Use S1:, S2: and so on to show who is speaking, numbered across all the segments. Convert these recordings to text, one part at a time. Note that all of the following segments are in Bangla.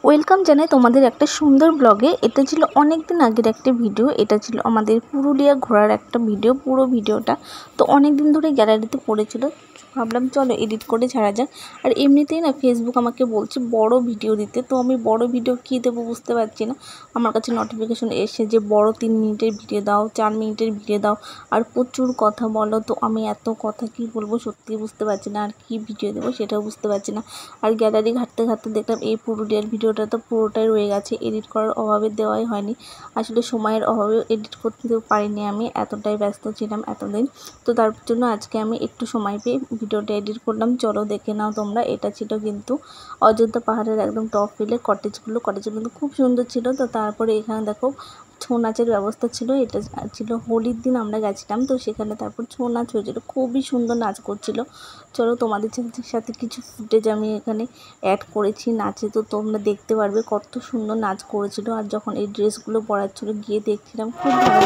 S1: ওয়েলকাম জানাই তোমাদের একটা সুন্দর ব্লগে। এটা ছিল অনেক দিন আগের একটা ভিডিও। এটা ছিল আমাদের পুরুলিয়া ঘোরার একটা ভিডিও। পুরো ভিডিওটা তো অনেক দিন ধরে গ্যালারিতে পড়েছিল, ভাবলাম চলো এডিট করে ছাড়া যাক। আর এমনিতেই না ফেসবুক আমাকে বলছে বড় ভিডিও দিতে, তো আমি বড় ভিডিও কী দেবো বুঝতে পারছি না। আমার কাছে নোটিফিকেশন এসে যে বড় 3 মিনিটের ভিডিও দাও, 4 মিনিটের ভিডিও দাও, আর প্রচুর কথা বলো। তো আমি এত কথা কি বলবো সত্যিই বুঝতে পারছি না, আর কি ভিডিও দেবো সেটাও বুঝতে পারছি না। আর গ্যালারি ঘাঁটতে ঘাঁটতে দেখলাম এই পুরুলিয়ার ভিডিওটা তো পুরোটাই রয়ে গেছে, এডিট করার অভাবে দেওয়াই হয়নি। আসলে সময়ের অভাবে এডিট করতেও পারিনি, আমি এতটাই ব্যস্ত ছিলাম এতদিন। তো তার জন্য আজকে আমি একটু সময় পেয়ে ভিডিওটা এডিট করলাম। চলো দেখে নাও তোমরা। এটা ছিল কিন্তু অযোধ্যা পাহাড়ের একদম টপ হিলে কটেজগুলো কিন্তু খুব সুন্দর ছিল। তো তারপরে এখানে দেখো ছৌ নাচের ব্যবস্থা ছিল। এটা ছিল হোলির দিন আমরা গেছিলাম, তো সেখানে তারপর ছৌ নাচ হয়েছিল, খুবই সুন্দর নাচ করছিল। চলো তোমাদের সাথে কিছু ফুটেজ আমি এখানে অ্যাড করেছি নাচে, তো তোমরা দেখতে পারবে কত সুন্দর নাচ করেছিল। আর যখন এই ড্রেসগুলো পরাচ্ছিল গিয়ে দেখছিলাম, খুব ভালো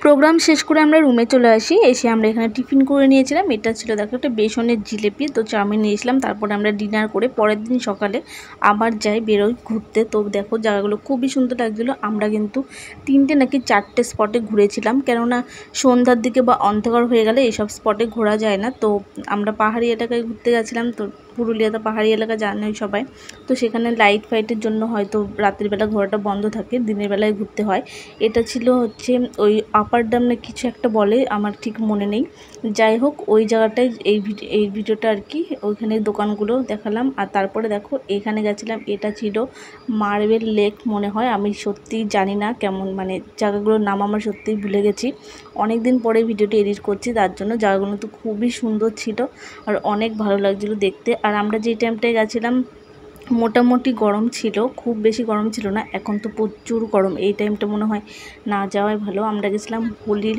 S1: প্রোগ্রাম শেষ করে আমরা রুমে চলে আসি। এসে আমরা এখানে টিফিন করে নিয়েছিলাম। এটা ছিল দেখো একটা বেসনের জিলিপি, তো চাউমিন নিয়েছিলাম। তারপরে আমরা ডিনার করে পরের দিন সকালে আবার বেরোই ঘুরতে। তো দেখো জায়গাগুলো খুবই সুন্দর লাগছিলো। আমরা কিন্তু 3টে নাকি 4টে স্পটে ঘুরেছিলাম, কেননা সন্ধ্যার দিকে বা অন্ধকার হয়ে গেলে এইসব স্পটে ঘোরা যায় না। তো আমরা পাহাড়ি এলাকায় ঘুরতে গেছিলাম। তো পুরুলিয়াতে পাহাড়ি এলাকা জানোই সবাই, তো সেখানে লাইট ফাইটের জন্য হয়তো রাত্রিবেলা ঘোরাটা বন্ধ থাকে, দিনের বেলায় ঘুরতে হয়। এটা ছিল হচ্ছে ওই আপার ড্যাম না কিছু একটা বলে, আমার ঠিক মনে নেই। যাই হোক ওই জায়গাটায় এই ভিডিওটা আর কি, ওইখানে দোকানগুলো দেখালাম। আর তারপরে দেখো এখানে গেছিলাম, এটা ছিল মার্বেল লেক মনে হয়, আমি সত্যিই জানি না কেমন, মানে জায়গাগুলোর নাম আমার সত্যিই ভুলে গেছি। অনেক দিন পরে ভিডিওটি এডিট করছি, তার জন্য জায়গাগুলো তো খুবই সুন্দর ছিল আর অনেক ভালো লাগছিলো দেখতে। আর আমরা যেই টাইমটায় গেছিলাম মোটামুটি গরম ছিল, খুব বেশি গরম ছিল না। এখন তো প্রচুর গরম, এই টাইমটা মনে হয় না যাওয়াই ভালো। আমরা গেছিলাম হোলির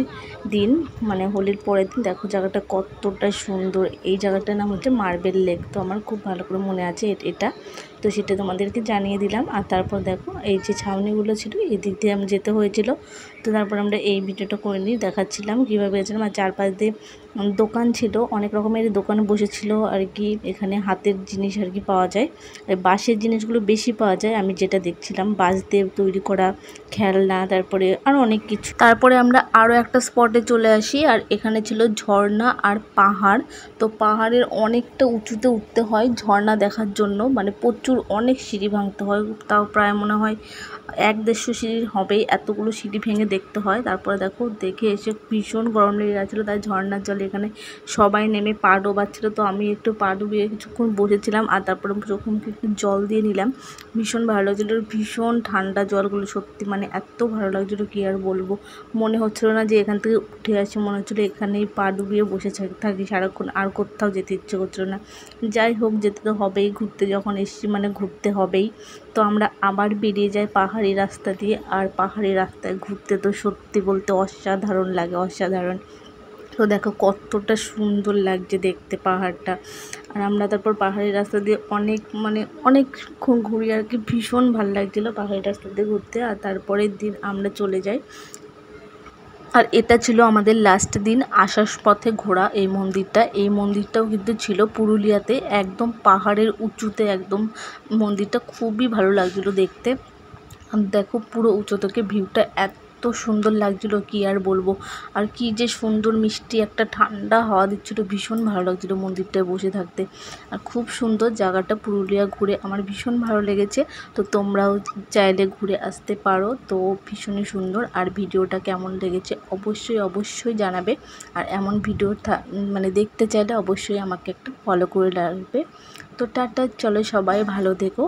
S1: দিন, মানে হোলির পরের দিন। দেখো জায়গাটা কতটা সুন্দর। এই জায়গাটার নাম হচ্ছে মার্বেল লেক, তো আমার খুব ভালো করে মনে আছে এটা, তো সেটা তোমাদেরকে জানিয়ে দিলাম। আর তারপর দেখো এই যে ছাউনিগুলো ছিল এই দিক দিয়ে আমি যেতে হয়েছিল। তো তারপর আমরা এই ভিডিওটা করে নিয়ে দেখাচ্ছিলাম কীভাবে গেছিলাম। আর চারপাশ দিয়ে দোকান ছিল, অনেক রকমের দোকানে বসেছিল আর কি। এখানে হাতের জিনিস আর কি পাওয়া যায়, বাঁশের জিনিসগুলো বেশি পাওয়া যায় আমি যেটা দেখছিলাম, বাঁশ দিয়ে তৈরি করা খেলনা, তারপরে আরও অনেক কিছু। তারপরে আমরা আরও একটা স্পটে চলে আসি, আর এখানে ছিল ঝর্ণা আর পাহাড়। তো পাহাড়ের অনেকটা উঁচুতে উঠতে হয় ঝর্ণা দেখার জন্য, মানে প্রচুর অনেক সিঁড়ি ভাঙতে হয়, তাও প্রায় মনে হয় 1-150 সিঁড়ির হবেই, এতগুলো সিঁড়ি ভেঙে দেখতে হয়। তারপরে দেখো দেখে এসে ভীষণ গরম লেগে গেছিলো, তাই ঝর্ণার জলে এখানে সবাই নেমে পা ডোবাচ্ছিল। তো আমি একটু পা ডুবিয়ে কিছুক্ষণ বসেছিলাম, আর তারপরে চোখে মুখে একটু জল দিয়ে নিলাম। ভীষণ ভালো লাগছিলো, ভীষণ ঠান্ডা জলগুলো, সত্যি মানে এত ভালো লাগছিলো কী আর বলবো। মনে হচ্ছিলো না যে এখান থেকে উঠে আসি, মনে হচ্ছিলো এখানেই পা ডুবিয়ে বসে থাকি সারাক্ষণ, আর কোথাও যেতে ইচ্ছে করছিলো না। যাই হোক যেতে তো হবেই, ঘুরতে যখন এসেছি মানে ঘুরতে হবেই। তো আমরা আবার বেরিয়ে যাই পাহাড়ি রাস্তা দিয়ে, আর পাহাড়ি রাস্তায় ঘুরতে তো সত্যি বলতে অসাধারণ লাগে, অসাধারণ। তো দেখো কতটা সুন্দর লাগছে দেখতে পাহাড়টা। আর আমরা তারপর পাহাড়ি রাস্তা দিয়ে অনেকক্ষণ ঘুরি আর কি, ভীষণ ভালো লাগছিলো পাহাড়ি রাস্তা দিয়ে ঘুরতে। আর তারপরের দিন আমরা চলে যাই, আর এটা ছিল আমাদের লাস্ট দিন আসার পথে ঘোরা এই মন্দিরটা। এই মন্দিরটাও কিন্তু ছিল পুরুলিয়াতে, একদম পাহাড়ের উঁচুতে একদম। মন্দিরটা খুবই ভালো লাগছিলো দেখতে। দেখো পুরো উঁচু থেকে ভিউটা এত এত সুন্দর লাগছিল কি আর বলবো। আর কি যে সুন্দর মিষ্টি একটা ঠান্ডা হাওয়া দিচ্ছিলো, ভীষণ ভালো লাগছিলো মন্দিরটায় বসে থাকতে। আর খুব সুন্দর জায়গাটা, পুরুলিয়া ঘুরে আমার ভীষণ ভালো লেগেছে। তো তোমরাও চাইলে ঘুরে আসতে পারো। তো ভীষণই সুন্দর। আর ভিডিওটা কেমন লেগেছে অবশ্যই জানাবে। আর এমন ভিডিও মানে দেখতে চাইলে অবশ্যই আমাকে একটা ফলো করে রাখবে। তো টাটা, চলো সবাই ভালো থেকো।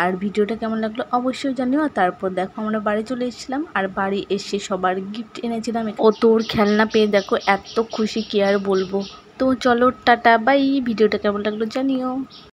S1: আর ভিডিওটা কেমন লাগলো অবশ্যই জানিও। আর তারপর দেখো আমরা বাড়ি চলে এসেছিলাম, আর বাড়ি এসে সবার গিফট এনেছিলাম। ও তোর খেলনা পেয়ে দেখো এত খুশি কি আর বলবো। তো চলো টাটা বাই, ভিডিওটা কেমন লাগলো জানিও।